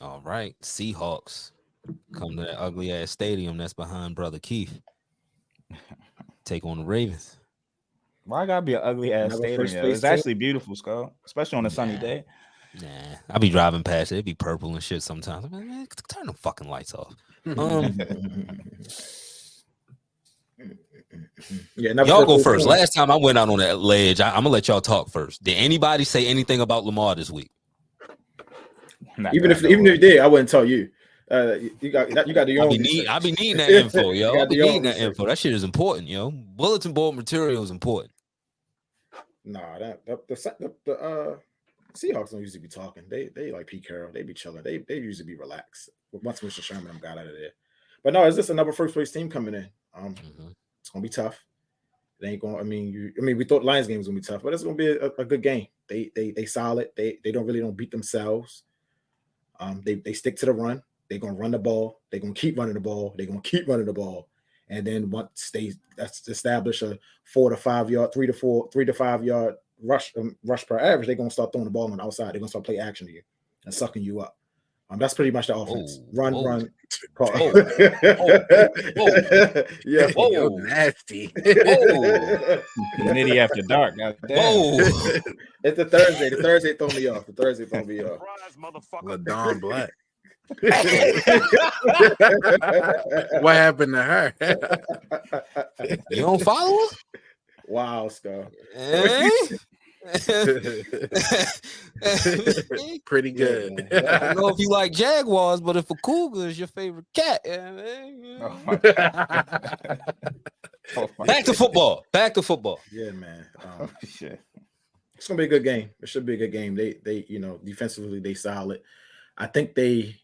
All right, Seahawks come to that ugly ass stadium that's behind Brother Keith. Take on the Ravens. Why gotta be an ugly ass Another stadium? first Yo? place It's team. actually beautiful, Skull, especially on a sunny Nah, day. nah. I be driving past it. It be purple and shit sometimes. Man, turn the fucking lights off. Um, Yeah, another y'all first go place first. team. Last time I went out on that ledge, I'm gonna let y'all talk first. Did anybody say anything about Lamar this week? Not Even that I if know even if of. you did, I wouldn't tell you. You got that. You got to do your own I be research. needing that info, You yo. got I to do be your needing own that research. info. That shit is important, yo. Bulletin board material is important. Nah, the Seahawks don't usually be talking. They like Pete Carroll. They be chilling. They usually be relaxed. Once Mr. Sherman them got out of there. But no, it's just another first place team coming in. Mm-hmm. It's gonna be tough. It ain't going. I mean, we thought Lions game was gonna be tough, but it's gonna be a good game. They solid. They don't beat themselves. They stick to the run. They're gonna run the ball. They're gonna keep running the ball. They're gonna keep running the ball. And then once they establish a 4 to 5 yard, 3 to 5 yard rush per average, they're gonna start throwing the ball on the outside. They're gonna start play action to you and sucking you up. That's pretty much the offense. Whoa, Run, whoa, run, call. whoa, whoa, whoa, Yeah. Yo, whoa, nasty. whoa, Nitty after dark. God damn. whoa. It's the Thursday. The Thursday throw me off. The Thursday throw me off. LaDon Black. What happened to her? You don't follow her? Wow, Scott. Eh? Pretty Yeah, good. man. I don't know if you like Jaguars, but if a cougar is your favorite cat, Oh my god. Oh my back to god. football. Back to football. Yeah, man. Oh shit. It's gonna be a good game. It should be a good game. They defensively they solid. I think the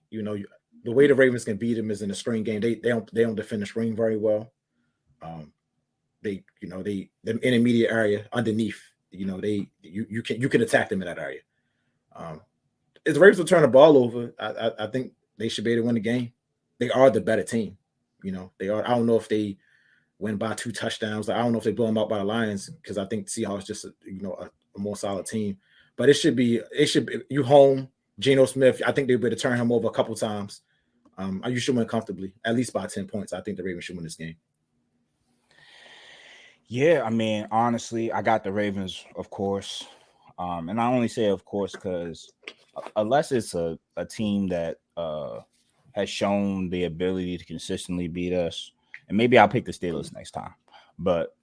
way the Ravens can beat them is in the screen game. They don't defend the screen very well. Um, they the intermediate area underneath. You can attack them in that area. Um, if the Ravens will turn the ball over, I think they should be able to win the game. They are the better team. They are. I don't know if they win by 2 touchdowns. I don't know if they blow them out by the Lions because I think Seahawks just a more solid team. But it should be you home. Geno Smith, I think they'll be able to turn him over a couple times. You should win comfortably, at least by 10 points. I think the Ravens should win this game. Yeah, I mean, honestly, I got the Ravens, of course. And I only say of course because unless it's a team that has shown the ability to consistently beat us, and maybe I'll pick the Steelers next time. But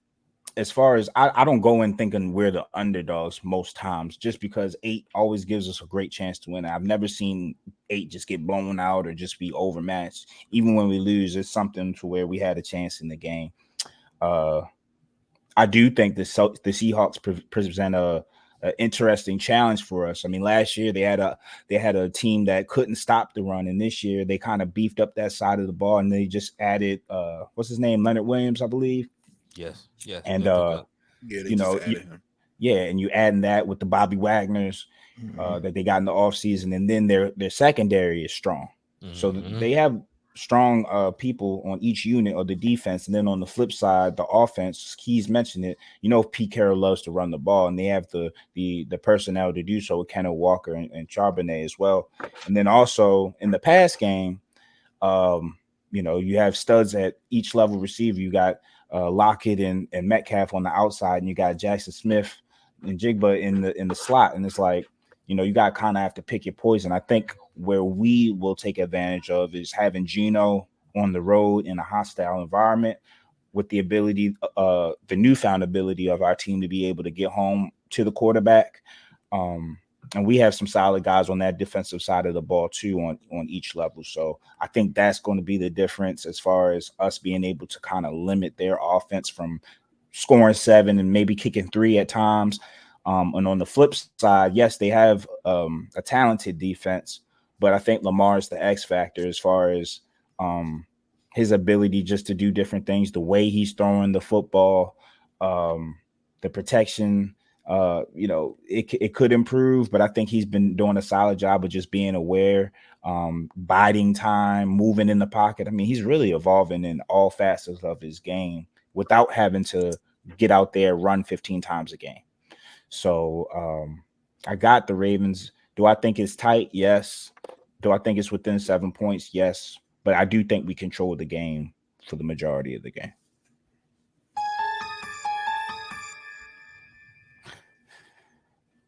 as far as I don't go in thinking we're the underdogs most times, just because 8 always gives us a great chance to win. I've never seen 8 just get blown out or just be overmatched. Even when we lose, it's something to where we had a chance in the game. I do think the Seahawks present a interesting challenge for us. I mean, last year they had a team that couldn't stop the run, and this year they kind of beefed up that side of the ball, and they just added what's his name, Leonard Williams, I believe. Yes, yes. And Yeah, they you just know, added him. yeah, and you adding that with the Bobby Wagners that they got in the offseason, and then their secondary is strong. So they have strong people on each unit of the defense, and then on the flip side, the offense. He's mentioned it. Pete Carroll loves to run the ball, and they have the personnel to do so with Kenneth Walker and Charbonnet as well. And then also in the pass game, you have studs at each level receiver. You got Lockett and Metcalf on the outside, and you got Jackson Smith and Jigba in the slot. And it's like, you got to kind of have to pick your poison. I think where we will take advantage of is having Geno on the road in a hostile environment with the ability, the newfound ability of our team to be able to get home to the quarterback. And we have some solid guys on that defensive side of the ball too on each level. So I think that's going to be the difference as far as us being able to kind of limit their offense from scoring 7 and maybe kicking 3 at times. And on the flip side, yes, they have a talented defense, but I think Lamar is the X factor as far as his ability just to do different things, the way he's throwing the football, the protection. It could improve, but I think he's been doing a solid job of just being aware, biding time, moving in the pocket. I mean, he's really evolving in all facets of his game without having to get out there, run 15 times a game. So I got the Ravens. Do I think it's tight? Yes. Do I think it's within 7 points? Yes, but I do think we control the game for the majority of the game.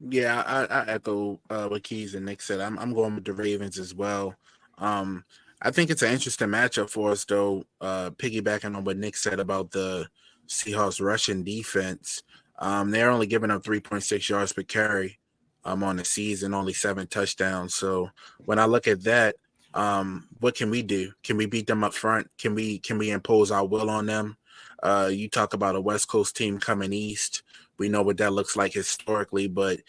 Yeah, I echo what Keys and Nick said. I'm going with the Ravens as well. I think it's an interesting matchup for us, though. Piggybacking on what Nick said about the Seahawks rushing defense, they're only giving up 3.6 yards per carry on the season, only 7 touchdowns. So when I look at that, what can we do? Can we beat them up front? Can we impose our will on them? You talk about a West Coast team coming east. We know what that looks like historically, but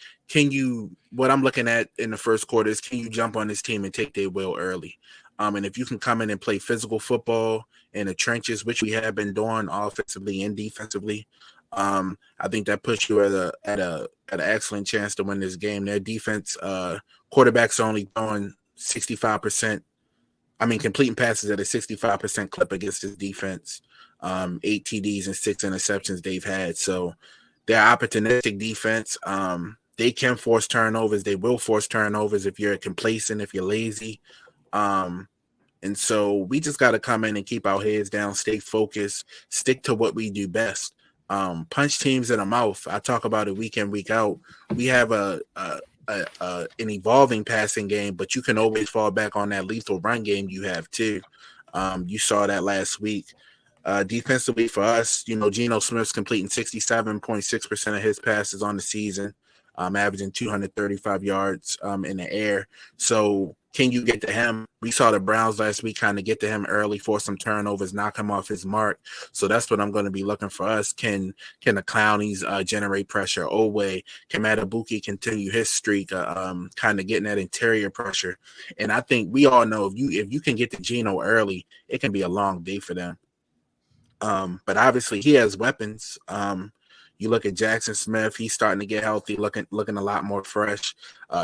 what I'm looking at in the first quarter is, can you jump on this team and take their will early? And if you can come in and play physical football in the trenches, which we have been doing offensively and defensively, I think that puts you at an excellent chance to win this game. Their defense, quarterbacks are only throwing 65%. Completing passes at a 65% clip against this defense. 8 TDs and 6 interceptions they've had. So they're opportunistic defense. They can force turnovers. They will force turnovers if you're complacent, if you're lazy. And so we just got to come in and keep our heads down, stay focused, stick to what we do best. Punch teams in the mouth. I talk about it week in, week out. We have an evolving passing game, but you can always fall back on that lethal run game you have too. You saw that last week. Defensively for us, Geno Smith's completing 67.6% of his passes on the season, averaging 235 yards in the air. So can you get to him? We saw the Browns last week kind of get to him early, force some turnovers, knock him off his mark. So that's what I'm going to be looking for us. Can the Clownies generate pressure? Oweh, can Matabuki continue his streak, kind of getting that interior pressure? And I think we all know if you can get to Geno early, it can be a long day for them. But obviously he has weapons. You look at Jackson Smith, he's starting to get healthy, looking a lot more fresh.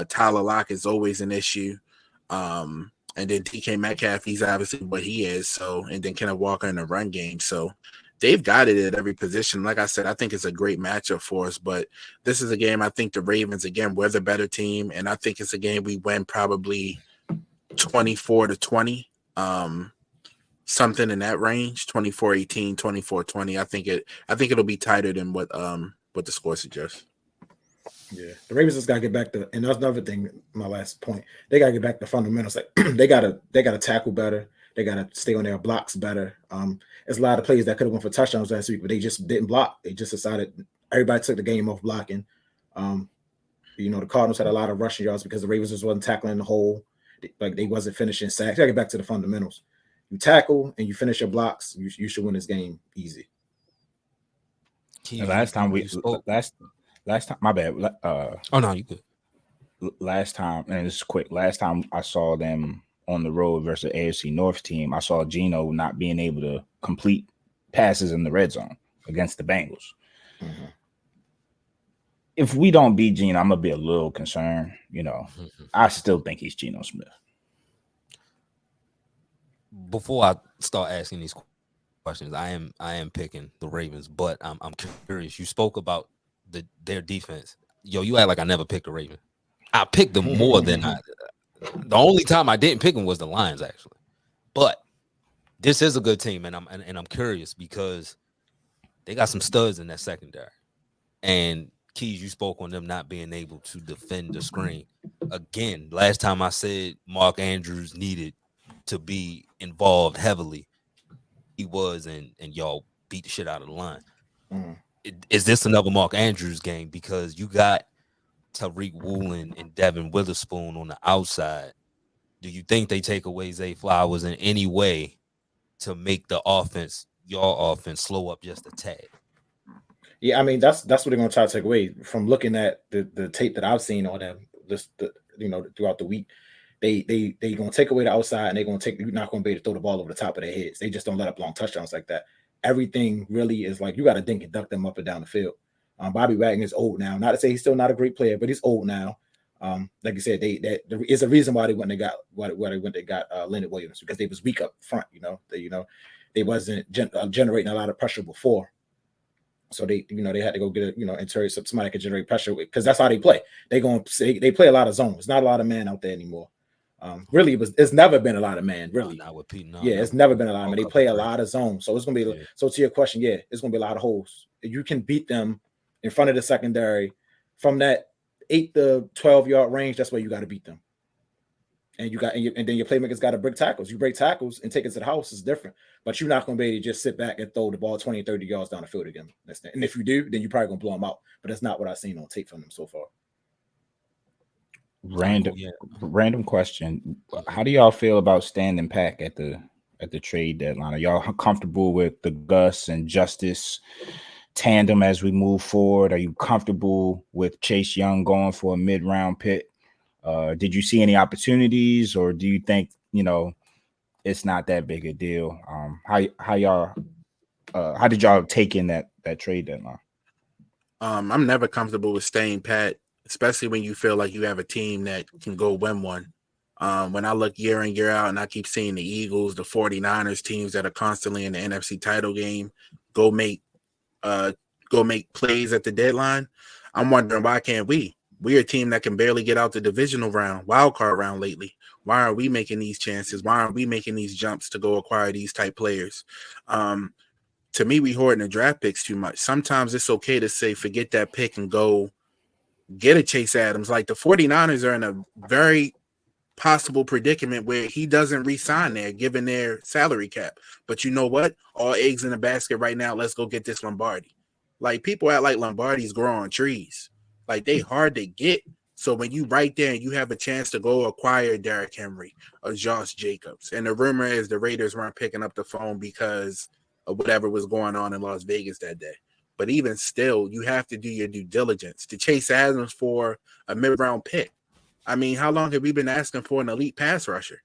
Tyler Lockett is always an issue. And then DK Metcalf, he's obviously what he is. So, and then Kenneth Walker in the run game. So they've got it at every position. Like I said, I think it's a great matchup for us, but this is a game, I think the Ravens, again, we're the better team. And I think it's a game we win probably 24-20. Something in that range, 24-18, 24-20. I think it'll be tighter than what the score suggests. Yeah, the Ravens just gotta get back to, and that's another thing. My last point, they gotta get back to fundamentals. Like they gotta tackle better. They gotta stay on their blocks better. There's a lot of players that could have went for touchdowns last week, but they just didn't block. They just decided everybody took the game off blocking. The Cardinals had a lot of rushing yards because the Ravens just wasn't tackling the hole. Like they wasn't finishing sacks. They gotta get back to the fundamentals. You tackle and you finish your blocks, you should win this game easy. Last time, my bad. Oh no, you good. Last time, and it's quick. Last time I saw them on the road versus AFC North team, I saw Geno not being able to complete passes in the red zone against the Bengals. Mm-hmm. If we don't beat Geno, I'm gonna be a little concerned. I still think he's Geno Smith. Before I start asking these questions, I am picking the Ravens, but I'm curious. You spoke about their defense. You act like I never picked the Ravens. I picked them more than the only time I didn't pick them was the Lions, actually. But this is a good team, and I'm curious because they got some studs in that secondary. And Keys, you spoke on them not being able to defend the screen. Again, last time I said Mark Andrews needed to be involved heavily, he was, and y'all beat the shit out of the line. Is this another Mark Andrews game? Because you got Tariq Woolen and Devin Witherspoon on the outside. Do you think they take away Zay Flowers in any way to make the offense, your offense, slow up just a tad? Yeah, that's what they're gonna try to take away from looking at the tape that I've seen on them throughout the week. They gonna take away the outside, and they're gonna you're not gonna be able to throw the ball over the top of their heads. They just don't let up long touchdowns like that. Everything really is like you got to dink and duck them up and down the field. Bobby Wagner is old now. Not to say he's still not a great player, but he's old now. Like you said, there is a reason why they went and got Leonard Williams, because they was weak up front. They wasn't generating a lot of pressure before. So they had to go get interior somebody could generate pressure because that's how they play. They play a lot of zones. Not a lot of man out there anymore. Really, it's never been a lot of man. Really, not with Pete. No, it's never been a lot of man. They play a lot of zone, so it's gonna be. So to your question, it's gonna be a lot of holes. You can beat them in front of the secondary from that 8 to 12-yard range. That's where you got to beat them. And then your playmakers got to break tackles. You break tackles and take it to the house is different. But you're not going to be able to just sit back and throw the ball 20, 30 yards down the field again. And if you do, then you're probably going to blow them out. But that's not what I've seen on tape from them so far. Random question. How do y'all feel about standing pack at the trade deadline? Are y'all comfortable with the Gus and Justice tandem as we move forward? Are you comfortable with Chase Young going for a mid-round pick? Did you see any opportunities, or do you think it's not that big a deal? How did y'all take in that trade deadline? I'm never comfortable with staying pat, especially when you feel like you have a team that can go win one. When I look year in, year out, and I keep seeing the Eagles, the 49ers, teams that are constantly in the NFC title game, go make plays at the deadline, I'm wondering, why can't we? We're a team that can barely get out the divisional round, wild card round lately. Why aren't we making these chances? Why aren't we making these jumps to go acquire these type players? To me, we hoarding the draft picks too much. Sometimes it's okay to say, forget that pick and go get a Chase Adams. Like the 49ers are in a very possible predicament where he doesn't re-sign there, given their salary cap. But you know what? All eggs in the basket right now. Let's go get this Lombardi. Like, people act like Lombardi's grow on trees. Like, they hard to get. So when you right there and you have a chance to go acquire Derrick Henry or Josh Jacobs, and the rumor is the Raiders weren't picking up the phone because of whatever was going on in Las Vegas that day. But even still, you have to do your due diligence to chase Adams for a mid-round pick. I mean, how long have we been asking for an elite pass rusher?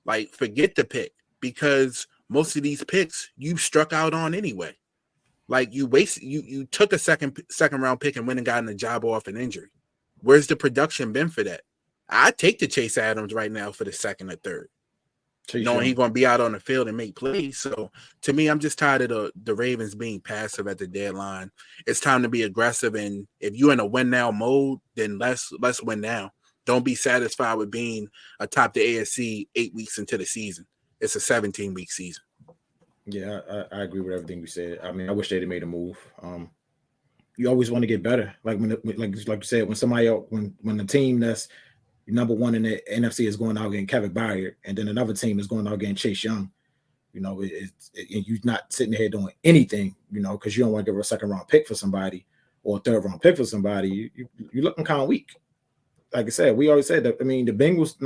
Like, forget the pick, because most of these picks you struck out on anyway. Like, you took a second round pick and went and gotten a job off an injury. Where's the production been for that? I'd take the Chase Adams right now for the second or third, knowing he's going to be out on the field and make plays. So to me, I'm just tired of the Ravens being passive at the deadline. It's time to be aggressive, and if you're in a win now mode, then let's win now. Don't be satisfied with being atop the AFC 8 weeks into the season. It's a 17-week season. Yeah, I agree with everything you said. I mean, I wish they'd have made a move. You always want to get better. Like you said, when somebody else, when the team that's number one in the NFC is going out getting Kevin Byard, and then another team is going out getting Chase Young, you're not sitting here doing anything, because you don't want to give a second round pick for somebody or a third round pick for somebody. You're looking kind of weak. Like I said, we always said that. I mean, the Bengals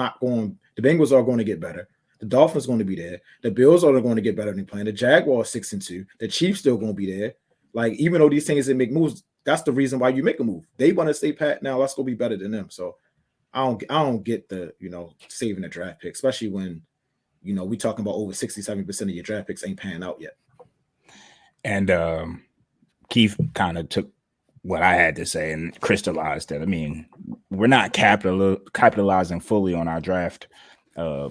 are going to get better. The Dolphins are going to be there. The Bills are going to get better than playing. The Jaguars 6-2. The Chiefs still going to be there. Like, even though these things didn't make moves, that's the reason why you make a move. They want to stay pat. Now let's go be better than them. So I don't get the saving the draft pick, especially when we talking about over 67% of your draft picks ain't panning out yet. And Keith kind of took what I had to say and crystallized that. I mean, we're not capitalizing fully on our draft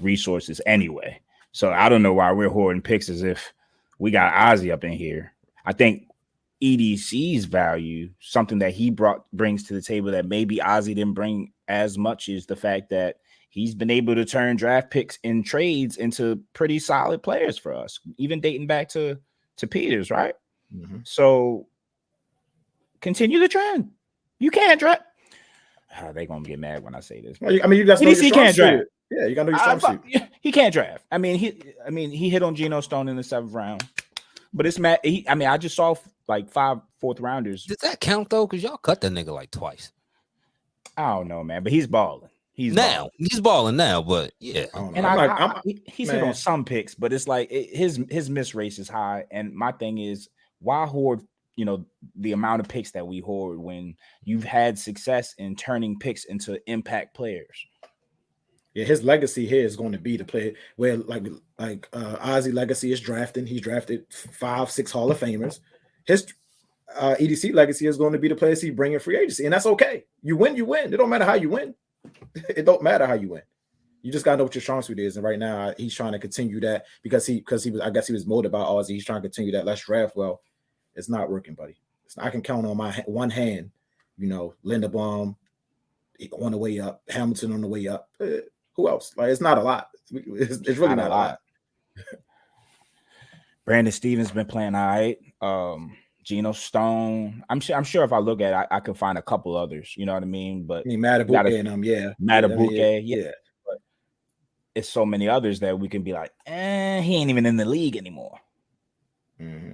resources anyway. So I don't know why we're hoarding picks as if we got Ozzy up in here. I think EDC's value, something that he brings to the table that maybe Ozzy didn't bring as much, is the fact that he's been able to turn draft picks in trades into pretty solid players for us, even dating back to Peters, right? Mm-hmm. So continue the trend. You can't draft. They're gonna get mad when I say this. I mean, you guys know EDC can't draft. Yeah, you gotta know your strong suit. He can't draft. I mean, he hit on Geno Stone in the 7th round, but it's Matt. I just saw like 5 4th rounders. Does that count though? Because y'all cut that nigga like twice. I don't know, man, but he's balling. He's balling now, but yeah. And he's hit on some picks, but it's like his miss race is high. And my thing is, why hoard the amount of picks that we hoard when you've had success in turning picks into impact players? Yeah, his legacy here is going to be to play where like Ozzy legacy is drafting. He drafted 5-6 Hall of Famers. His EDC legacy is going to be the players he bring in free agency, and that's okay. You win. It don't matter how you win. It don't matter how you win. You just gotta know what your strong suit is. And right now, he's trying to continue that because he was motivated by Ozzy. He's trying to continue that. Let's draft well. It's not working, buddy. I can count on my one hand. Linderbaum on the way up, Hamilton on the way up. Who else? Like, it's not a lot. It's really not a lot. Brandon Stevens been playing all right. Geno Stone. I'm sure if I look at it, I can find a couple others. You know what I mean? But Matabuke and yeah. Matabuke, yeah. But it's so many others that we can be like, he ain't even in the league anymore. Mm-hmm.